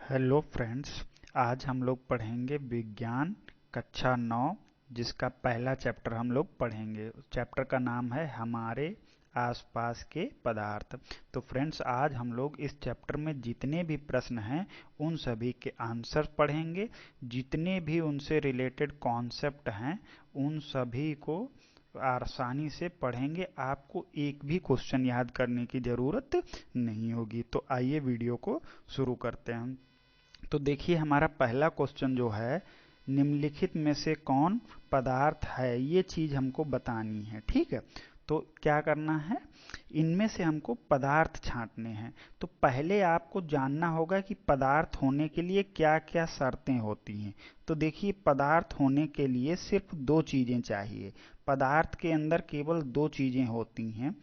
Hello friends. आज हम लोग पढ़ेंगे विज्ञान कक्षा 9 जिसका पहला चैप्टर हम लोग पढ़ेंगे। उस चैप्टर का नाम है हमारे आसपास के पदार्थ। तो फ्रेंड्स आज हम लोग इस चैप्टर में जितने भी प्रश्न हैं उन सभी के आंसर पढ़ेंगे। जितने भी उनसे रिलेटेड कॉन्सेप्ट हैं उन सभी को आसानी से पढ़ेंगे। आपको एक भी क्वेश्चन याद करने की ज़रूरत नहीं होगी। तो आइए वीडियो को शुरू करते हैं। तो देखिए हमारा पहला क्वेश्चन जो है, निम्नलिखित में से कौन पदार्थ है, ये चीज हमको बतानी है। ठीक है, तो क्या करना है, इनमें से हमको पदार्थ छांटने हैं। तो पहले आपको जानना होगा कि पदार्थ होने के लिए क्या क्या शर्तें होती हैं। तो देखिए पदार्थ होने के लिए सिर्फ दो चीजें चाहिए। पदार्थ के अंदर केवल दो चीजें होती हैं।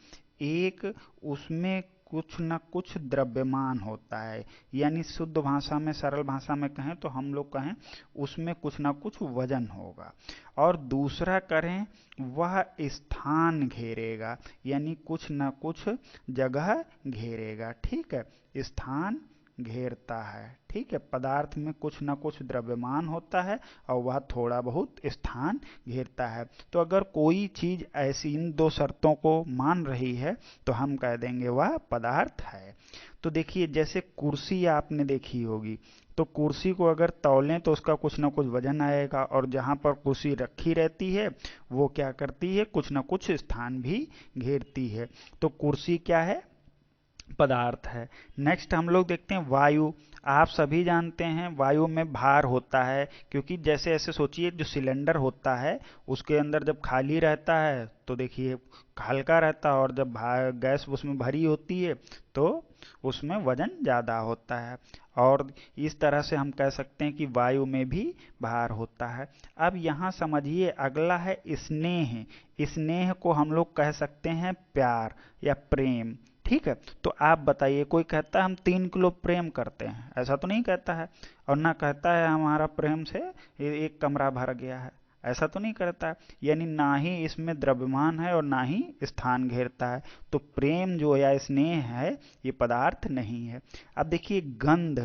एक, उसमें कुछ न कुछ द्रव्यमान होता है, यानी शुद्ध भाषा में, सरल भाषा में कहें तो हम लोग कहें उसमें कुछ ना कुछ वजन होगा। और दूसरा करें, वह स्थान घेरेगा, यानी कुछ न कुछ जगह घेरेगा। ठीक है, स्थान घेरता है। ठीक है, पदार्थ में कुछ न कुछ द्रव्यमान होता है और वह थोड़ा बहुत स्थान घेरता है। तो अगर कोई चीज ऐसी इन दो शर्तों को मान रही है तो हम कह देंगे वह पदार्थ है। तो देखिए जैसे कुर्सी आपने देखी होगी, तो कुर्सी को अगर तौलें तो उसका कुछ ना कुछ वजन आएगा, और जहां पर कुर्सी रखी रहती है वो क्या करती है, कुछ ना कुछ स्थान भी घेरती है। तो कुर्सी क्या है, पदार्थ है। नेक्स्ट हम लोग देखते हैं वायु। आप सभी जानते हैं वायु में भार होता है, क्योंकि जैसे ऐसे सोचिए जो सिलेंडर होता है उसके अंदर जब खाली रहता है तो देखिए हल्का रहता है, और जब गैस उसमें भरी होती है तो उसमें वजन ज्यादा होता है। और इस तरह से हम कह सकते हैं कि वायु में भी भार होता है। अब यहाँ समझिए अगला है स्नेह। स्नेह को हम लोग कह सकते हैं प्यार या प्रेम। ठीक है, तो आप बताइए, कोई कहता है हम 3 किलो प्रेम करते हैं, ऐसा तो नहीं कहता है। और ना कहता है हमारा प्रेम से एक कमरा भर गया है, ऐसा तो नहीं करता है। यानी ना ही इसमें द्रव्यमान है और ना ही स्थान घेरता है। तो प्रेम जो या स्नेह है ये पदार्थ नहीं है। अब देखिए गंध।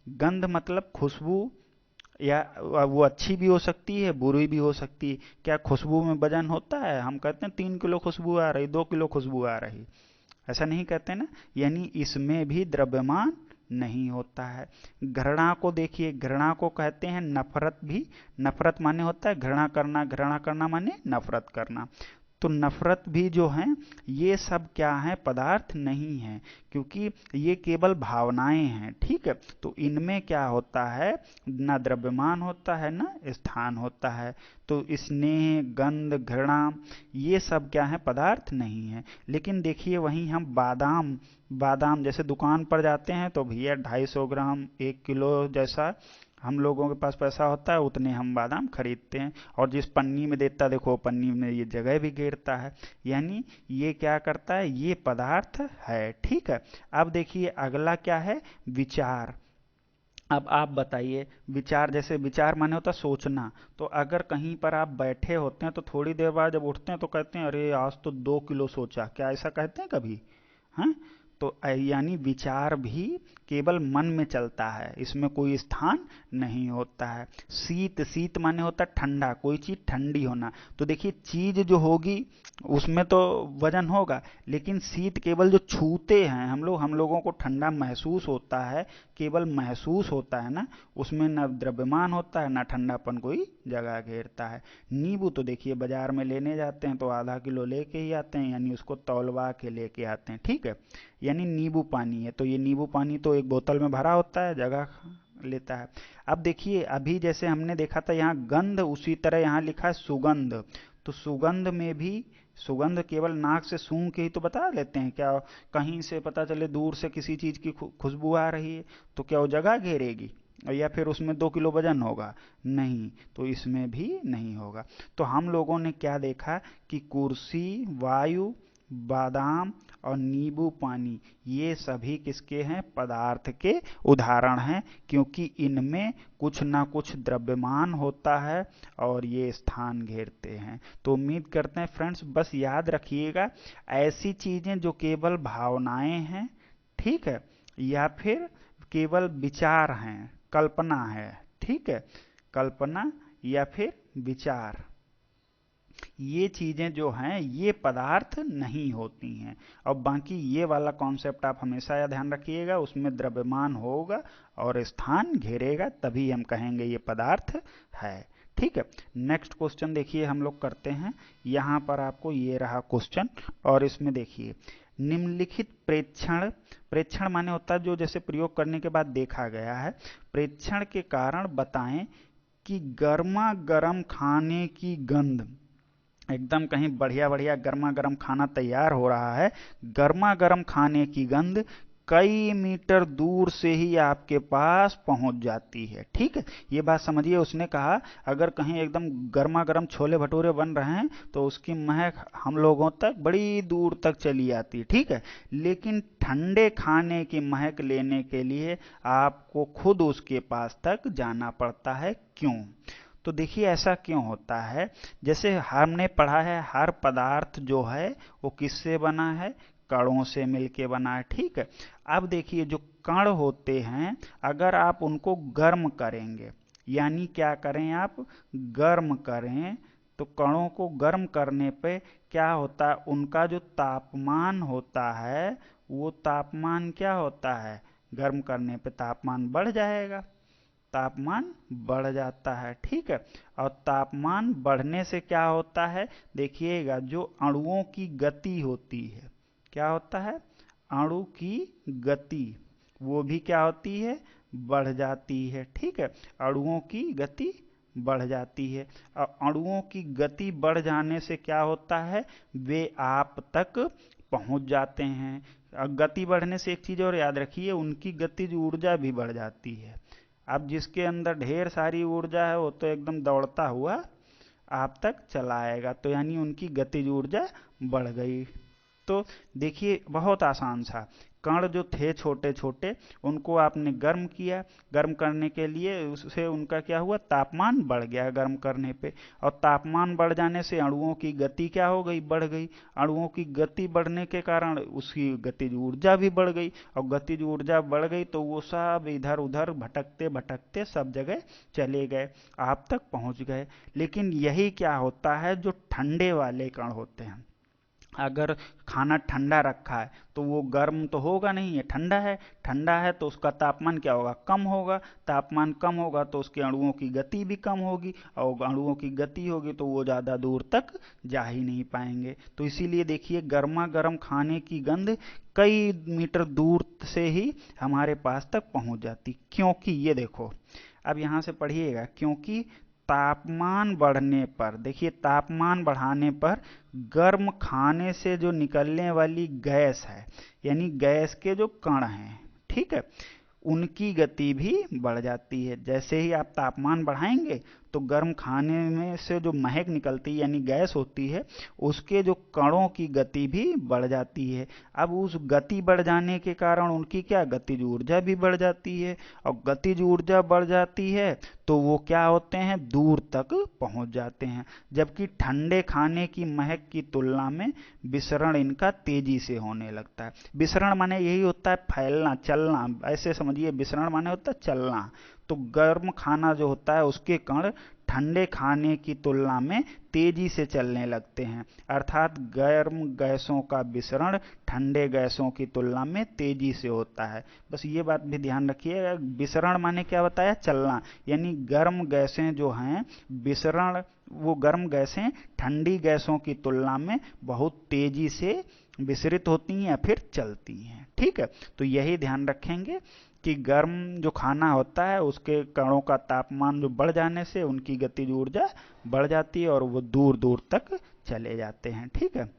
गंध मतलब खुशबू, या वो अच्छी भी हो सकती है बुरी भी हो सकती है। क्या खुशबू में वजन होता है, हम कहते हैं 3 किलो खुशबू आ रही, 2 किलो खुशबू आ रही, ऐसा नहीं कहते ना। यानी इसमें भी द्रव्यमान नहीं होता है। घृणा को देखिए, घृणा को कहते हैं नफरत भी। नफरत माने होता है घृणा करना, घृणा करना माने नफरत करना। तो नफरत भी जो है ये सब क्या है, पदार्थ नहीं है, क्योंकि ये केवल भावनाएं हैं। ठीक है, तो इनमें क्या होता है, ना द्रव्यमान होता है ना स्थान होता है। तो स्नेह, गंध, घृणा ये सब क्या है, पदार्थ नहीं है। लेकिन देखिए वहीं हम बादाम, बादाम जैसे दुकान पर जाते हैं तो भैया 250 ग्राम 1 किलो जैसा हम लोगों के पास पैसा होता है उतने हम बादाम खरीदते हैं, और जिस पन्नी में देता है देखो पन्नी में ये जगह भी घेरता है। यानी ये क्या करता है, ये पदार्थ है। ठीक है, अब देखिए अगला क्या है, विचार। अब आप बताइए, विचार, जैसे विचार माने होता सोचना। तो अगर कहीं पर आप बैठे होते हैं तो थोड़ी देर बाद जब उठते हैं तो कहते हैं अरे आज तो 2 किलो सोचा, क्या ऐसा कहते हैं कभी? हैं? तो यानी विचार भी केवल मन में चलता है, इसमें कोई स्थान नहीं होता है। शीत, शीत माने होता है ठंडा, कोई चीज ठंडी होना। तो देखिए चीज जो होगी उसमें तो वजन होगा, लेकिन शीत केवल जो छूते हैं हम लोगों को ठंडा महसूस होता है, केवल महसूस होता है ना, उसमें न द्रव्यमान होता है ना ठंडापन कोई जगह घेरता है। नींबू तो देखिए बाजार में लेने जाते हैं तो आधा किलो लेके ही आते हैं, यानी उसको तौलवा के लेके आते हैं। ठीक है, यानी नींबू पानी है तो ये नींबू पानी तो एक बोतल में भरा होता है, जगह लेता है। अब देखिए अभी जैसे हमने देखा था यहाँ गंध, उसी तरह यहाँ लिखा है सुगंध। तो सुगंध में भी, सुगंध केवल नाक से सूंघ के ही तो बता लेते हैं क्या, कहीं से पता चले दूर से किसी चीज की खुशबू आ रही है तो क्या वो जगह घेरेगी, या फिर उसमें 2 किलो वजन होगा? नहीं, तो इसमें भी नहीं होगा। तो हम लोगों ने क्या देखा कि कुर्सी, वायु, बादाम और नींबू पानी ये सभी किसके हैं, पदार्थ के उदाहरण हैं, क्योंकि इनमें कुछ ना कुछ द्रव्यमान होता है और ये स्थान घेरते हैं। तो उम्मीद करते हैं फ्रेंड्स, बस याद रखिएगा ऐसी चीजें जो केवल भावनाएं हैं, ठीक है, या फिर केवल विचार हैं, कल्पना है। ठीक है, कल्पना या फिर विचार, ये चीजें जो हैं ये पदार्थ नहीं होती हैं। और बाकी ये वाला कॉन्सेप्ट आप हमेशा या ध्यान रखिएगा, उसमें द्रव्यमान होगा और स्थान घेरेगा, तभी हम कहेंगे ये पदार्थ है। ठीक है, नेक्स्ट क्वेश्चन देखिए हम लोग करते हैं। यहाँ पर आपको ये रहा क्वेश्चन, और इसमें देखिए निम्नलिखित प्रेक्षण, प्रेक्षण माने होता है जो जैसे प्रयोग करने के बाद देखा गया है, प्रेक्षण के कारण बताएं कि गर्मा गर्म खाने की गंध, एकदम कहीं बढ़िया बढ़िया गर्मा गर्म खाना तैयार हो रहा है, गर्मा गर्म खाने की गंध कई मीटर दूर से ही आपके पास पहुंच जाती है। ठीक है, ये बात समझिए, उसने कहा अगर कहीं एकदम गर्मा गर्म छोले भटूरे बन रहे हैं तो उसकी महक हम लोगों तक बड़ी दूर तक चली आती है। ठीक है, लेकिन ठंडे खाने की महक लेने के लिए आपको खुद उसके पास तक जाना पड़ता है। क्यों? तो देखिए ऐसा क्यों होता है, जैसे हमने पढ़ा है हर पदार्थ जो है वो किससे बना है, कणों से मिलके बना है। ठीक है, अब देखिए जो कण होते हैं अगर आप उनको गर्म करेंगे, यानी क्या करें आप, गर्म करें, तो कणों को गर्म करने पे क्या होता है, उनका जो तापमान होता है वो तापमान क्या होता है, गर्म करने पे तापमान बढ़ जाएगा, तापमान बढ़ जाता है। ठीक है, और तापमान बढ़ने से क्या होता है, देखिएगा जो अणुओं की गति होती है, क्या होता है, अणु की गति वो भी क्या होती है, बढ़ जाती है। ठीक है, अणुओं की गति बढ़ जाती है, और अणुओं की गति बढ़ जाने से क्या होता है, वे आप तक पहुंच जाते हैं। गति बढ़ने से एक चीज और याद रखिए, उनकी गतिज ऊर्जा भी बढ़ जाती है। अब जिसके अंदर ढेर सारी ऊर्जा है वो तो एकदम दौड़ता हुआ आप तक चला आएगा, तो यानी उनकी गतिज ऊर्जा बढ़ गई। तो देखिए बहुत आसान सा, कण जो थे छोटे छोटे उनको आपने गर्म किया, गर्म करने के लिए उससे उनका क्या हुआ, तापमान बढ़ गया गर्म करने पे, और तापमान बढ़ जाने से अणुओं की गति क्या हो गई, बढ़ गई। अणुओं की गति बढ़ने के कारण उसकी गतिज ऊर्जा भी बढ़ गई, और गतिज ऊर्जा बढ़ गई तो वो सब इधर उधर भटकते भटकते सब जगह चले गए, आप तक पहुंच गए। लेकिन यही क्या होता है, जो ठंडे वाले कण होते हैं, अगर खाना ठंडा रखा है तो वो गर्म तो होगा नहीं, ये ठंडा है, ठंडा है तो उसका तापमान क्या होगा, कम होगा, तापमान कम होगा तो उसके अणुओं की गति भी कम होगी, और अणुओं की गति होगी तो वो ज़्यादा दूर तक जा ही नहीं पाएंगे। तो इसीलिए देखिए गर्मा गर्म खाने की गंध कई मीटर दूर से ही हमारे पास तक पहुंच जाती, क्योंकि ये देखो अब यहाँ से पढ़िएगा, क्योंकि तापमान बढ़ने पर, देखिए तापमान बढ़ाने पर गर्म खाने से जो निकलने वाली गैस है, यानी गैस के जो कण हैं, ठीक है, उनकी गति भी बढ़ जाती है। जैसे ही आप तापमान बढ़ाएंगे तो गर्म खाने में से जो महक निकलती है यानी गैस होती है, उसके जो कणों की गति भी बढ़ जाती है। अब उस गति बढ़ जाने के कारण उनकी क्या, गतिज ऊर्जा भी बढ़ जाती है, और गतिज ऊर्जा बढ़ जाती है तो वो क्या होते हैं, दूर तक पहुंच जाते हैं। जबकि ठंडे खाने की महक की तुलना में विसरण इनका तेजी से होने लगता है। विसरण माने यही होता है फैलना, चलना, ऐसे समझिए, विसरण माने होता है चलना। तो गर्म खाना जो होता है उसके कण ठंडे खाने की तुलना में तेजी से चलने लगते हैं, अर्थात गर्म गैसों का विसरण ठंडे गैसों की तुलना में तेजी से होता है। बस ये बात भी ध्यान रखिए, विसरण माने क्या बताया, चलना, यानी गर्म गैसें जो हैं विसरण, वो गर्म गैसें ठंडी गैसों की तुलना में बहुत तेजी से विसरित होती हैं या फिर चलती हैं। ठीक है, तो यही ध्यान रखेंगे कि गर्म जो खाना होता है उसके कणों का तापमान जो बढ़ जाने से उनकी गतिज ऊर्जा बढ़ जाती है और वो दूर दूर तक चले जाते हैं। ठीक है,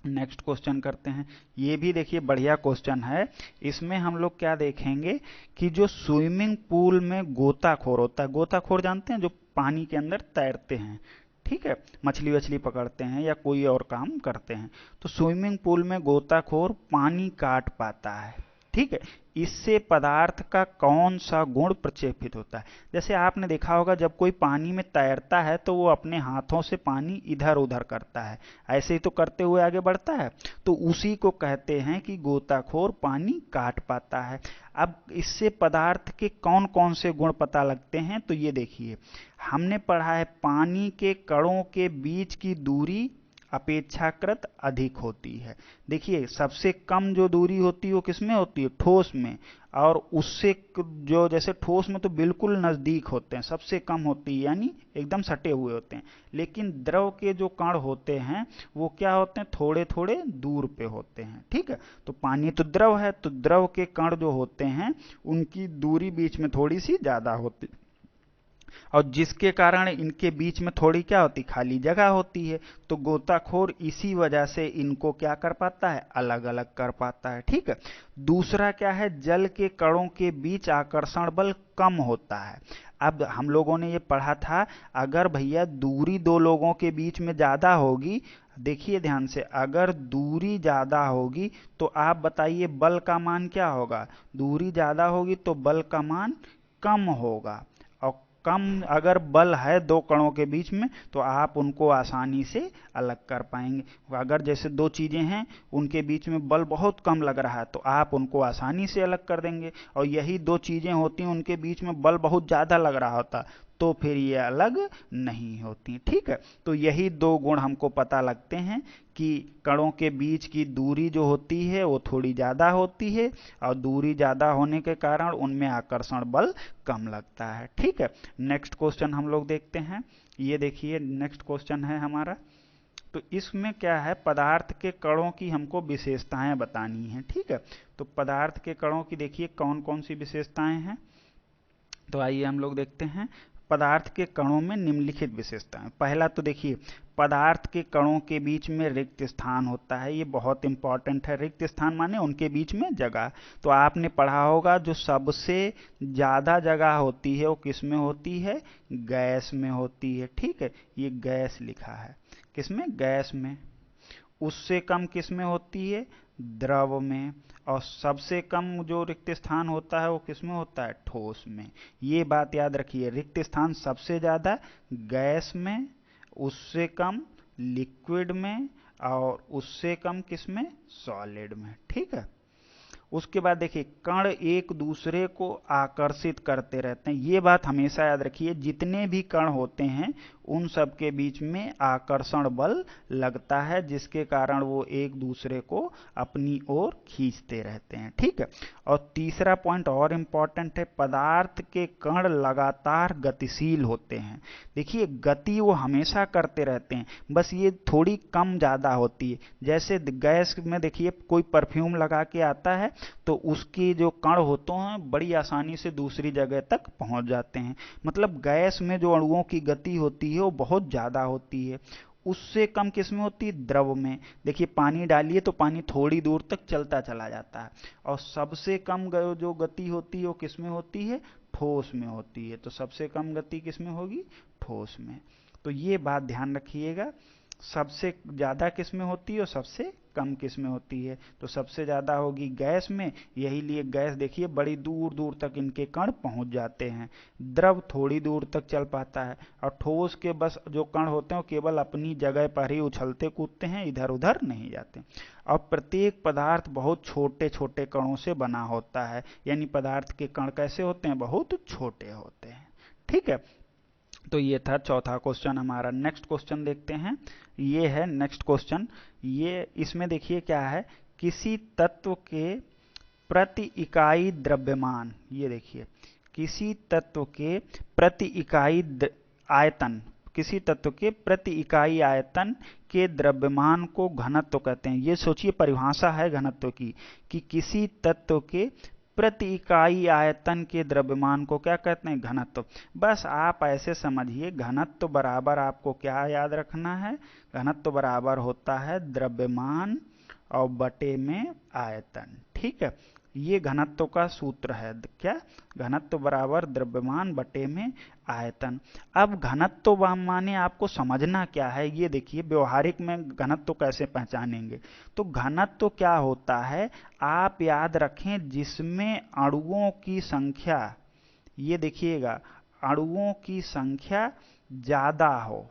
नेक्स्ट क्वेश्चन करते हैं। ये भी देखिए बढ़िया क्वेश्चन है। इसमें हम लोग क्या देखेंगे कि जो स्विमिंग पूल में गोताखोर होता है, गोताखोर जानते हैं जो पानी के अंदर तैरते हैं, ठीक है, मछली वछली पकड़ते हैं या कोई और काम करते हैं, तो स्विमिंग पूल में गोताखोर पानी काट पाता है। ठीक है, इससे पदार्थ का कौन सा गुण प्रक्षेपित होता है। जैसे आपने देखा होगा जब कोई पानी में तैरता है तो वो अपने हाथों से पानी इधर उधर करता है, ऐसे ही तो करते हुए आगे बढ़ता है, तो उसी को कहते हैं कि गोताखोर पानी काट पाता है। अब इससे पदार्थ के कौन कौन से गुण पता लगते हैं, तो ये देखिए हमने पढ़ा है पानी के कणों के बीच की दूरी अपेक्षाकृत अधिक होती है। देखिए सबसे कम जो दूरी होती है वो किसमें होती है, ठोस में, और उससे जो जैसे ठोस में तो बिल्कुल नजदीक होते हैं, सबसे कम होती है यानी एकदम सटे हुए होते हैं, लेकिन द्रव के जो कण होते हैं वो क्या होते हैं, थोड़े थोड़े दूर पे होते हैं। ठीक है, तो पानी तो द्रव है, तो द्रव के कण जो होते हैं उनकी दूरी बीच में थोड़ी सी ज्यादा होती है, और जिसके कारण इनके बीच में थोड़ी क्या होती, खाली जगह होती है। तो गोताखोर इसी वजह से इनको क्या कर पाता है, अलग अलग कर पाता है। ठीक है, दूसरा क्या है, जल के कणों के बीच आकर्षण बल कम होता है। अब हम लोगों ने ये पढ़ा था, अगर भैया दूरी दो लोगों के बीच में ज्यादा होगी, देखिए ध्यान से, अगर दूरी ज्यादा होगी तो आप बताइए बल का मान क्या होगा, दूरी ज्यादा होगी तो बल का मान कम होगा, और कम अगर बल है दो कणों के बीच में तो आप उनको आसानी से अलग कर पाएंगे। अगर जैसे दो चीजें हैं उनके बीच में बल बहुत कम लग रहा है तो आप उनको आसानी से अलग कर देंगे, और यही दो चीजें होती हैं उनके बीच में बल बहुत ज्यादा लग रहा होता तो फिर ये अलग नहीं होती। ठीक है, तो यही दो गुण हमको पता लगते हैं कि कणों के बीच की दूरी जो होती है वो थोड़ी ज्यादा होती है, और दूरी ज्यादा होने के कारण उनमें आकर्षण बल कम लगता है। ठीक है, नेक्स्ट क्वेश्चन हम लोग देखते हैं। ये देखिए नेक्स्ट क्वेश्चन है हमारा, तो इसमें क्या है, पदार्थ के कणों की हमको विशेषताएं बतानी है। ठीक है, तो पदार्थ के कणों की देखिए कौन कौन सी विशेषताएं हैं, तो आइए हम लोग देखते हैं। पदार्थ के कणों में निम्नलिखित विशेषताएं, पहला तो देखिए पदार्थ के कणों के बीच में रिक्त स्थान होता है, ये बहुत इंपॉर्टेंट है। रिक्त स्थान माने उनके बीच में जगह, तो आपने पढ़ा होगा जो सबसे ज्यादा जगह होती है वो किस में होती है, गैस में होती है। ठीक है, ये गैस लिखा है, किसमें, गैस में। उससे कम किस में होती है, द्रव में, और सबसे कम जो रिक्त स्थान होता है वो किसमें होता है, ठोस में। ये बात याद रखिए, रिक्त स्थान सबसे ज्यादा गैस में, उससे कम लिक्विड में, और उससे कम किसमें, सॉलिड में। ठीक है, उसके बाद देखिए कण एक दूसरे को आकर्षित करते रहते हैं, ये बात हमेशा याद रखिए, जितने भी कण होते हैं उन सब के बीच में आकर्षण बल लगता है, जिसके कारण वो एक दूसरे को अपनी ओर खींचते रहते हैं। ठीक है, और तीसरा पॉइंट और इम्पोर्टेंट है, पदार्थ के कण लगातार गतिशील होते हैं। देखिए गति वो हमेशा करते रहते हैं, बस ये थोड़ी कम ज्यादा होती है। जैसे गैस में देखिए कोई परफ्यूम लगा के आता है तो उसके जो कण होते हैं बड़ी आसानी से दूसरी जगह तक पहुंच जाते हैं, मतलब गैस में जो अणुओं की गति होती है वो बहुत ज्यादा होती है। उससे कम किसमें होती है, द्रव में। देखिए पानी डालिए तो पानी थोड़ी दूर तक चलता चला जाता है, और सबसे कम जो गति होती है वो किसमें होती है, ठोस में होती है। तो सबसे कम गति किसमें होगी, ठोस में। तो ये बात ध्यान रखिएगा, सबसे ज्यादा किसमें होती है और सबसे कम किसमें होती है, तो सबसे ज्यादा होगी गैस में, यही लिए गैस देखिए बड़ी दूर दूर तक इनके कण पहुंच जाते हैं, द्रव थोड़ी दूर तक चल पाता है, और ठोस के बस जो कण होते हैं वो केवल अपनी जगह पर ही उछलते कूदते हैं, इधर उधर नहीं जाते। और प्रत्येक पदार्थ बहुत छोटे छोटे कणों से बना होता है, यानी पदार्थ के कण कैसे होते हैं, बहुत छोटे होते हैं। ठीक है, तो ये था चौथा क्वेश्चन हमारा। नेक्स्ट क्वेश्चन देखते हैं, ये है नेक्स्ट क्वेश्चन। ये इसमें देखिए क्या है, किसी तत्व के प्रति इकाई द्रव्यमान, ये देखिए किसी तत्व के प्रति इकाई आयतन, किसी तत्व के प्रति इकाई आयतन के द्रव्यमान को घनत्व कहते हैं। ये सोचिए परिभाषा है घनत्व की, कि किसी तत्व के प्रति इकाई आयतन के द्रव्यमान को क्या कहते हैं, घनत्व। बस आप ऐसे समझिए, घनत्व बराबर आपको क्या याद रखना है, घनत्व बराबर होता है द्रव्यमान और बटे में आयतन। ठीक है, ये घनत्व का सूत्र है। क्या? घनत्व बराबर द्रव्यमान बटे में आयतन। अब घनत्व माने आपको समझना क्या है, ये देखिए व्यवहारिक में घनत्व कैसे पहचानेंगे। तो घनत्व क्या होता है, आप याद रखें जिसमें अणुओं की संख्या, ये देखिएगा, अणुओं की संख्या ज्यादा हो।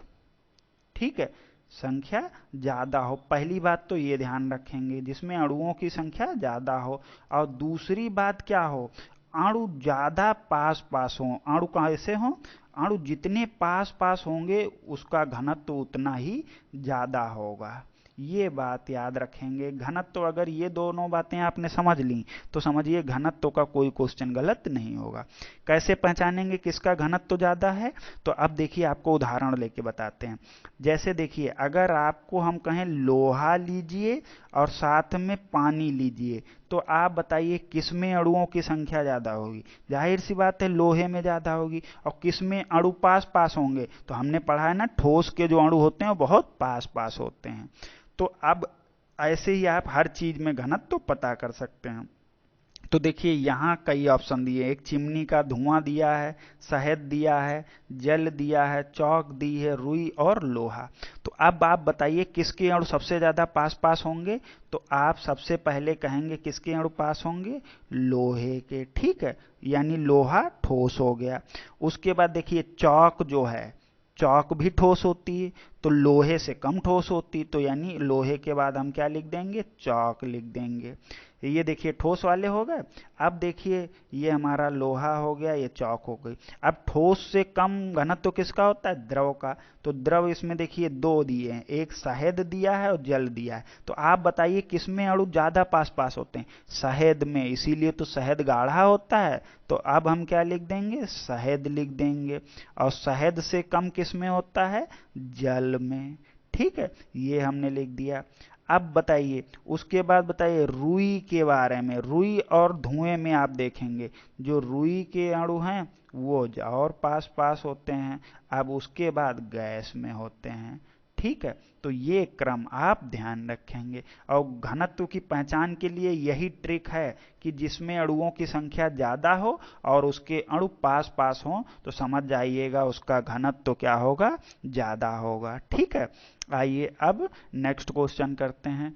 ठीक है, संख्या ज्यादा हो, पहली बात तो ये ध्यान रखेंगे, जिसमें अणुओं की संख्या ज्यादा हो। और दूसरी बात क्या हो, अणु ज्यादा पास पास हो। अणु कैसे हो, अणु जितने पास पास होंगे उसका घनत्व उतना ही ज्यादा होगा। ये बात याद रखेंगे। घनत्व अगर ये दोनों बातें आपने समझ ली तो समझिए घनत्व का कोई क्वेश्चन गलत नहीं होगा। कैसे पहचानेंगे किसका घनत्व ज्यादा है, तो अब देखिए आपको उदाहरण लेके बताते हैं। जैसे देखिए, अगर आपको हम कहें लोहा लीजिए और साथ में पानी लीजिए, तो आप बताइए किसमें अणुओं की संख्या ज्यादा होगी। जाहिर सी बात है लोहे में ज्यादा होगी। और किसमें अणु पास पास होंगे, तो हमने पढ़ा है ना, ठोस के जो अणु होते हैं वो बहुत पास पास होते हैं। तो अब ऐसे ही आप हर चीज में घनत्व पता कर सकते हैं। तो देखिए यहाँ कई ऑप्शन दिए, एक चिमनी का धुआं दिया है, शहद दिया है, जल दिया है, चौक दी है, रुई और लोहा। तो अब आप बताइए किसके अणु सबसे ज्यादा पास पास होंगे। तो आप सबसे पहले कहेंगे किसके अणु पास होंगे, लोहे के। ठीक है, यानी लोहा ठोस हो गया। उसके बाद देखिए चौक जो है, चौक भी ठोस होती है, तो लोहे से कम ठोस होती, तो यानी लोहे के बाद हम क्या लिख देंगे, चौक लिख देंगे। ये देखिए ठोस वाले हो गए। अब देखिए ये हमारा लोहा हो गया, ये चौक हो गई। अब ठोस से कम घनत्व किसका होता है, द्रव का। तो द्रव इसमें देखिए दो दिए हैं, एक शहद दिया है और जल दिया है। तो आप बताइए किसमें अणु ज्यादा पास पास होते हैं, शहद में, इसीलिए तो शहद गाढ़ा होता है। तो अब हम क्या लिख देंगे, शहद लिख देंगे। और शहद से कम किसमें होता है, जल में। ठीक है, ये हमने लिख दिया। अब बताइए, उसके बाद बताइए रुई के बारे में। रुई और धुएं में आप देखेंगे जो रुई के अणु हैं वो और पास पास होते हैं। अब उसके बाद गैस में होते हैं। ठीक है, तो ये क्रम आप ध्यान रखेंगे। और घनत्व की पहचान के लिए यही ट्रिक है कि जिसमें अणुओं की संख्या ज्यादा हो और उसके अणु पास पास हो, तो समझ जाइएगा उसका घनत्व क्या होगा, ज्यादा होगा। ठीक है, आइए अब नेक्स्ट क्वेश्चन करते हैं।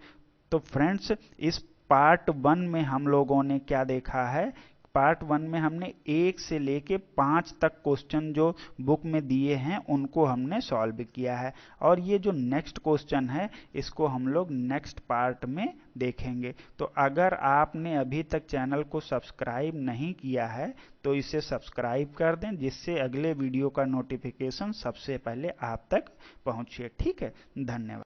तो फ्रेंड्स, इस पार्ट 1 में हम लोगों ने क्या देखा है, पार्ट 1 में हमने 1 से लेके 5 तक क्वेश्चन जो बुक में दिए हैं उनको हमने सॉल्व किया है। और ये जो नेक्स्ट क्वेश्चन है इसको हम लोग नेक्स्ट पार्ट में देखेंगे। तो अगर आपने अभी तक चैनल को सब्सक्राइब नहीं किया है तो इसे सब्सक्राइब कर दें, जिससे अगले वीडियो का नोटिफिकेशन सबसे पहले आप तक पहुंचे। ठीक है, धन्यवाद।